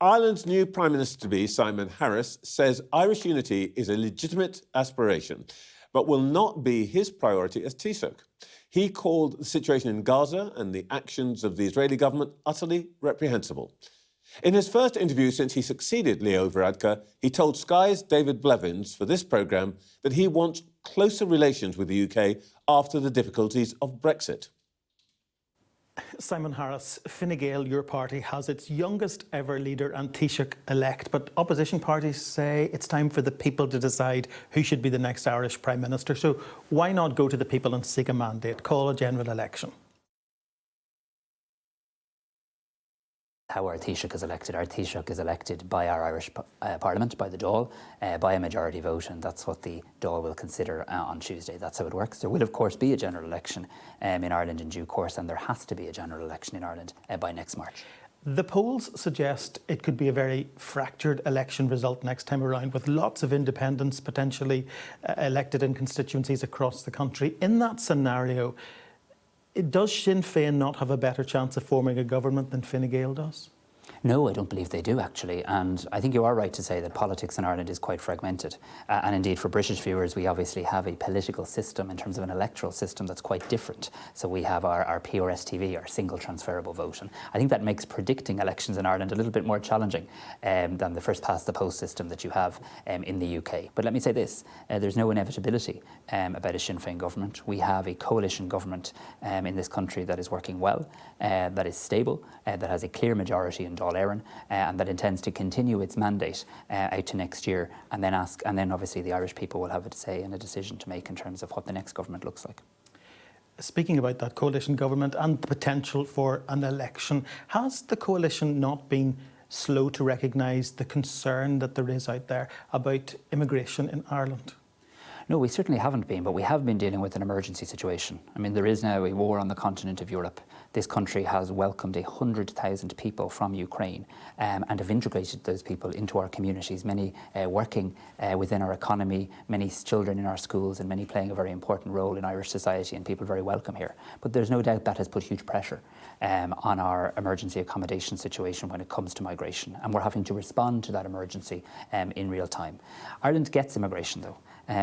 Ireland's new Prime Minister-to-be, Simon Harris, says Irish unity is a legitimate aspiration, but will not be his priority as Taoiseach. He called the situation in Gaza and the actions of the Israeli government utterly reprehensible. In his first interview since he succeeded Leo Varadkar, he told Sky's David Blevins for this programme that he wants closer relations with the UK after the difficulties of Brexit. Simon Harris, Fine Gael, your party, has its youngest ever leader and Taoiseach-elect, but opposition parties say it's time for the people to decide who should be the next Irish Prime Minister. So why not go to the people and seek a mandate, call a general election? How our Taoiseach is elected. Our Taoiseach is elected by our Irish Parliament, by the Dáil, by a majority vote, and that's what the Dáil will consider on Tuesday. That's how it works. There will, of course, be a general election in Ireland in due course, and there has to be a general election in Ireland by next March. The polls suggest it could be a very fractured election result next time around, with lots of independents potentially elected in constituencies across the country. In that scenario, does Sinn Féin not have a better chance of forming a government than Fine Gael does? No, I don't believe they do, actually. And I think you are right to say that politics in Ireland is quite fragmented. And indeed, for British viewers, we obviously have a political system in terms of an electoral system that's quite different. So we have our PRSTV, our single transferable vote. And I think that makes predicting elections in Ireland a little bit more challenging than the first past the post system that you have in the UK. But let me say this, there's no inevitability about a Sinn Féin government. We have a coalition government in this country that is working well, that is stable, that has a clear majority in Dáil Éireann, and that intends to continue its mandate out to next year, and then obviously the Irish people will have a say and a decision to make in terms of what the next government looks like. Speaking about that coalition government and the potential for an election, has the coalition not been slow to recognise the concern that there is out there about immigration in Ireland? No, we certainly haven't been, but we have been dealing with an emergency situation. I mean, there is now a war on the continent of Europe. This country has welcomed 100,000 people from Ukraine and have integrated those people into our communities, many working within our economy, many children in our schools, and many playing a very important role in Irish society, and people very welcome here. But there's no doubt that has put huge pressure on our emergency accommodation situation when it comes to migration, and we're having to respond to that emergency in real time. Ireland gets immigration, though.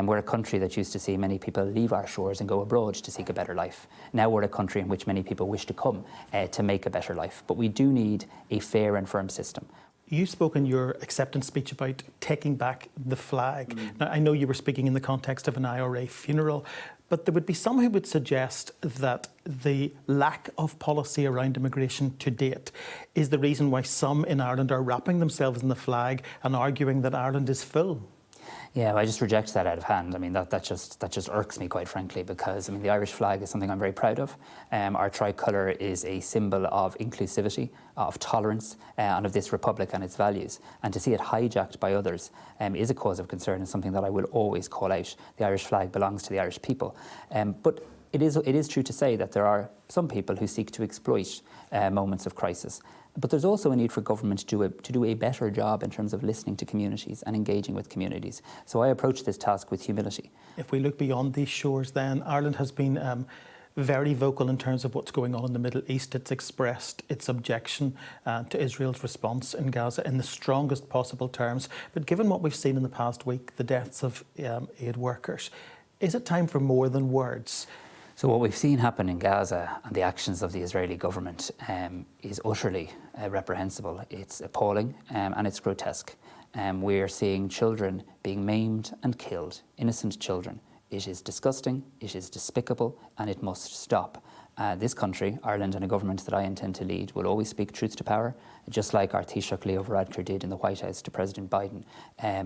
We're a country that used to see many people leave our shores and go abroad to seek a better life. Now we're a country in which many people wish to come to make a better life. But we do need a fair and firm system. You spoke in your acceptance speech about taking back the flag. Now, I know you were speaking in the context of an IRA funeral, but there would be some who would suggest that the lack of policy around immigration to date is the reason why some in Ireland are wrapping themselves in the flag and arguing that Ireland is full. Yeah, I just reject that out of hand. I mean, that just irks me, quite frankly, because I mean, the Irish flag is something I'm very proud of. Our tricolour is a symbol of inclusivity, of tolerance, and of this republic and its values. And to see it hijacked by others is a cause of concern and something that I will always call out. The Irish flag belongs to the Irish people. But it is true to say that there are some people who seek to exploit moments of crisis. But there's also a need for government to do a better job in terms of listening to communities and engaging with communities. So I approach this task with humility. If we look beyond these shores, then Ireland has been very vocal in terms of what's going on in the Middle East. It's expressed its objection to Israel's response in Gaza in the strongest possible terms. But given what we've seen in the past week, the deaths of aid workers, is it time for more than words? So what we've seen happen in Gaza and the actions of the Israeli government is utterly reprehensible. It's appalling and it's grotesque. We're seeing children being maimed and killed, innocent children. It is disgusting, it is despicable, and it must stop. This country, Ireland, and a government that I intend to lead will always speak truth to power, just like our Taoiseach Leo Varadkar did in the White House to President Biden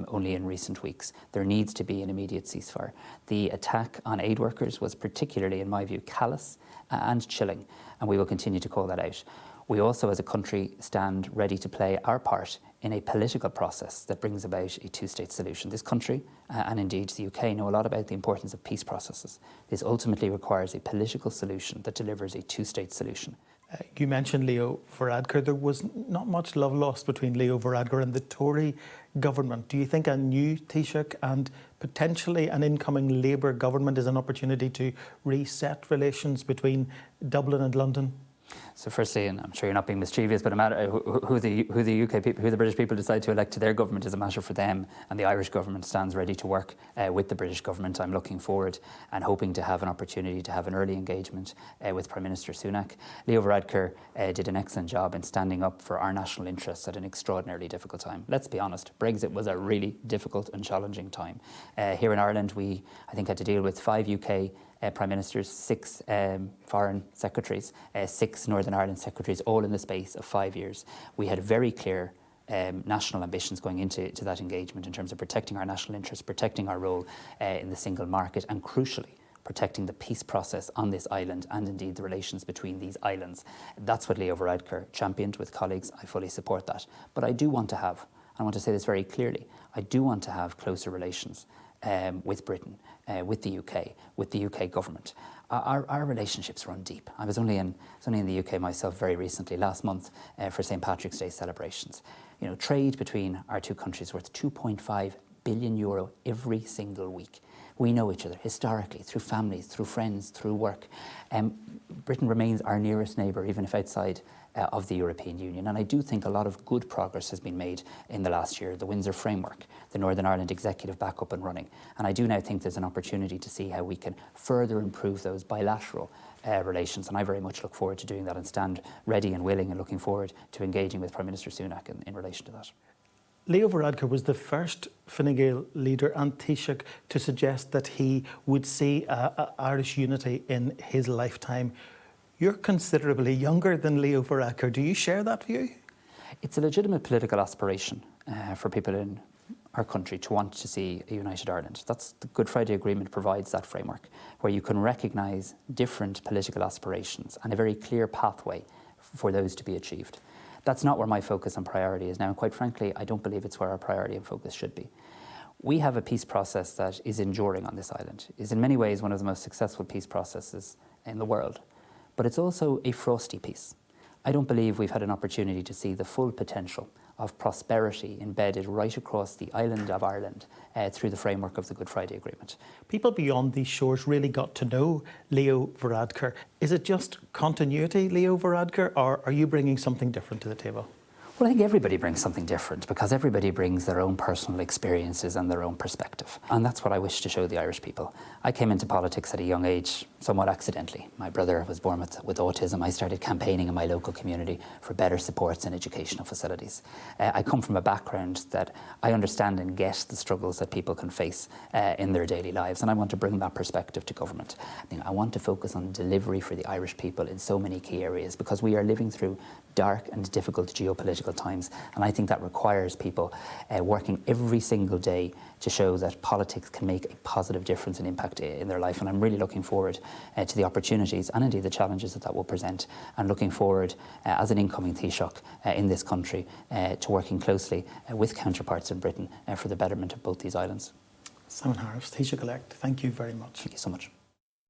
only in recent weeks. There needs to be an immediate ceasefire. The attack on aid workers was particularly, in my view, callous and chilling, and we will continue to call that out. We also, as a country, stand ready to play our part in a political process that brings about a two-state solution. This country, and indeed the UK, know a lot about the importance of peace processes. This ultimately requires a political solution that delivers a two-state solution. You mentioned Leo Varadkar. There was not much love lost between Leo Varadkar and the Tory government. Do you think a new Taoiseach and potentially an incoming Labour government is an opportunity to reset relations between Dublin and London? So firstly, and I'm sure you're not being mischievous, but who the UK people, who the British people decide to elect to their government is a matter for them, and the Irish government stands ready to work with the British government. I'm looking forward and hoping to have an opportunity to have an early engagement with Prime Minister Sunak. Leo Varadkar did an excellent job in standing up for our national interests at an extraordinarily difficult time. Let's be honest, Brexit was a really difficult and challenging time. Here in Ireland, we, I think, had to deal with 5 UK Prime Ministers, 6 Foreign Secretaries, 6 Northern Ireland Secretaries, all in the space of 5 years. We had very clear national ambitions going into that engagement in terms of protecting our national interests, protecting our role in the single market, and crucially, protecting the peace process on this island and indeed the relations between these islands. That's what Leo Varadkar championed with colleagues. I fully support that. But I do want to have, I want to say this very clearly, I do want to have closer relations with Britain, with the UK government. Our relationships run deep. I was only in the UK myself very recently, last month, for St. Patrick's Day celebrations. You know, trade between our two countries worth €2.5 billion every single week. We know each other historically, through families, through friends, through work. Britain remains our nearest neighbour, even if outside of the European Union. And I do think a lot of good progress has been made in the last year. The Windsor Framework, the Northern Ireland Executive back up and running. And I do now think there's an opportunity to see how we can further improve those bilateral relations. And I very much look forward to doing that and stand ready and willing and looking forward to engaging with Prime Minister Sunak in relation to that. Leo Varadkar was the first Fine Gael leader and Taoiseach to suggest that he would see Irish unity in his lifetime. You're considerably younger than Leo Varadkar. Do you share that view? It's a legitimate political aspiration for people in our country to want to see a united Ireland. That's the Good Friday Agreement provides that framework where you can recognise different political aspirations and a very clear pathway for those to be achieved. That's not where my focus and priority is now, and quite frankly, I don't believe it's where our priority and focus should be. We have a peace process that is enduring on this island. It is in many ways one of the most successful peace processes in the world, but it's also a frosty peace. I don't believe we've had an opportunity to see the full potential of prosperity embedded right across the island of Ireland through the framework of the Good Friday Agreement. People beyond these shores really got to know Leo Varadkar. Is it just continuity, Leo Varadkar, or are you bringing something different to the table? Well, I think everybody brings something different because everybody brings their own personal experiences and their own perspective. And that's what I wish to show the Irish people. I came into politics at a young age, somewhat accidentally. My brother was born with autism. I started campaigning in my local community for better supports and educational facilities. I come from a background that I understand and get the struggles that people can face in their daily lives. And I want to bring that perspective to government. I want to focus on delivery for the Irish people in so many key areas because we are living through dark and difficult geopolitical times, and I think that requires people working every single day to show that politics can make a positive difference and impact in their life. And I'm really looking forward to the opportunities and indeed the challenges that will present, and looking forward as an incoming Taoiseach in this country to working closely with counterparts in Britain for the betterment of both these islands. Simon Harris, Taoiseach-elect, thank you very much. Thank you so much.